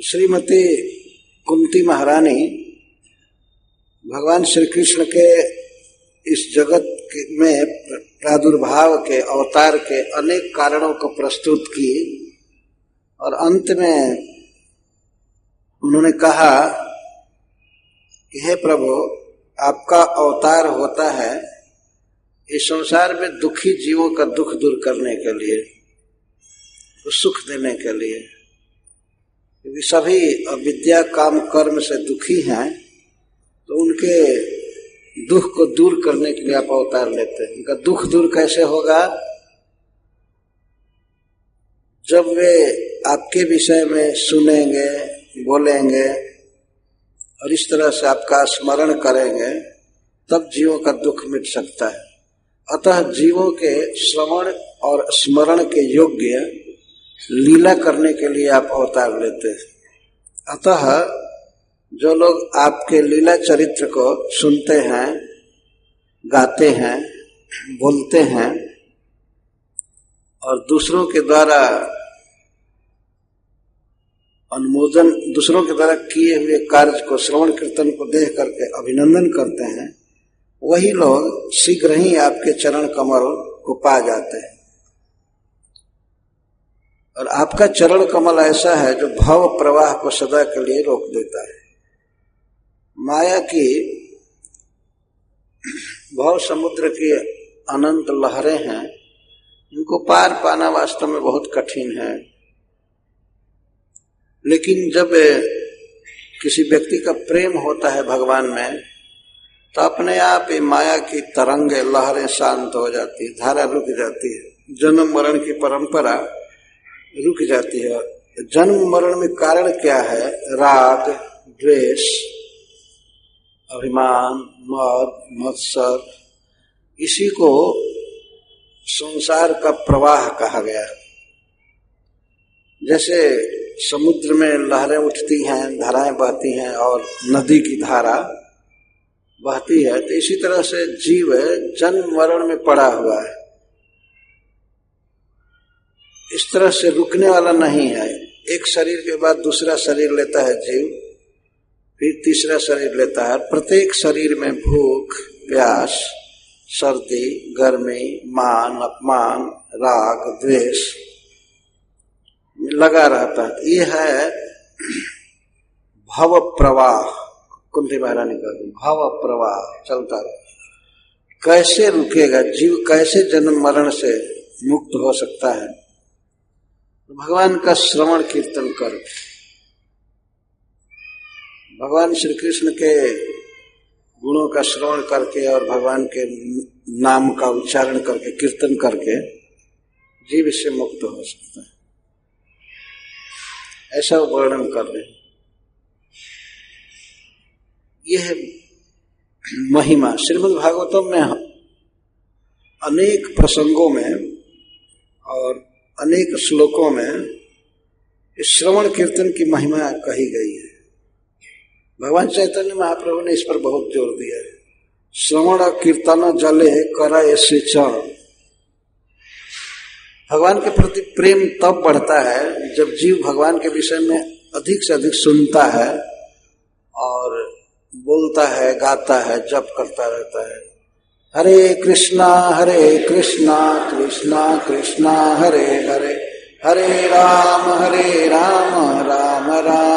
श्रीमती कुंती महारानी भगवान श्री कृष्ण के इस जगत में प्रादुर्भाव के अवतार के अनेक कारणों को प्रस्तुत की और अंत में उन्होंने कहा कि हे प्रभु, आपका अवतार होता है इस संसार में दुखी जीवों का दुख दूर करने के लिए, सुख देने के लिए। क्योंकि सभी अविद्या काम कर्म से दुखी हैं, तो उनके दुख को दूर करने के लिए आप अवतार लेते हैं। उनका दुख दूर कैसे होगा? जब वे आपके विषय में सुनेंगे, बोलेंगे और इस तरह से आपका स्मरण करेंगे, तब जीवों का दुख मिट सकता है। अतः जीवों के श्रवण और स्मरण के योग्य लीला करने के लिए आप अवतार लेते हैं। अतः जो लोग आपके लीला चरित्र को सुनते हैं, गाते हैं, बोलते हैं और दूसरों के द्वारा अनुमोदन, दूसरों के द्वारा किए हुए कार्य को, श्रवण कीर्तन को देख करके अभिनंदन करते हैं, वही लोग शीघ्र ही आपके चरण कमल को पा जाते हैं। और आपका चरण कमल ऐसा है जो भव प्रवाह को सदा के लिए रोक देता है। माया की भव समुद्र की अनंत लहरें हैं, इनको पार पाना वास्तव में बहुत कठिन है। लेकिन जब किसी व्यक्ति का प्रेम होता है भगवान में, तो अपने आप ये माया की तरंगे, लहरें शांत हो जाती है, धारा रुक जाती है, जन्म मरण की परंपरा रुक जाती है। जन्म मरण में कारण क्या है? राग, द्वेष, अभिमान, मद, मत्सर, इसी को संसार का प्रवाह कहा गया। जैसे समुद्र में लहरें उठती हैं, धाराएं बहती हैं और नदी की धारा बहती है, तो इसी तरह से जीव जन्म मरण में पड़ा हुआ है। इस तरह से रुकने वाला नहीं है। एक शरीर के बाद दूसरा शरीर लेता है जीव, फिर तीसरा शरीर लेता है। प्रत्येक शरीर में भूख, प्यास, सर्दी, गर्मी, मान, अपमान, राग, द्वेष लगा रहता है। ये है भव प्रवाह। कुंती महारानी का भव प्रवाह चलता है। कैसे रुकेगा जीव? कैसे जन्म मरण से मुक्त हो सकता है? भगवान का श्रवण कीर्तन कर, भगवान श्री कृष्ण के गुणों का श्रवण करके और भगवान के नाम का उच्चारण करके, कीर्तन करके जीव इससे मुक्त हो सकता है। ऐसा वर्णन कर रहे हैं। यह महिमा श्रीमद् भागवतम में अनेक प्रसंगों में और अनेक श्लोकों में इस श्रवण कीर्तन की महिमा कही गई है। भगवान चैतन्य महाप्रभु ने इस पर बहुत जोर दिया है। श्रवण कीर्तन जले कर सिंचन। भगवान के प्रति प्रेम तब बढ़ता है जब जीव भगवान के विषय में अधिक से अधिक सुनता है और बोलता है, गाता है, जप करता रहता है। हरे कृष्णा कृष्णा कृष्णा हरे हरे, हरे राम राम राम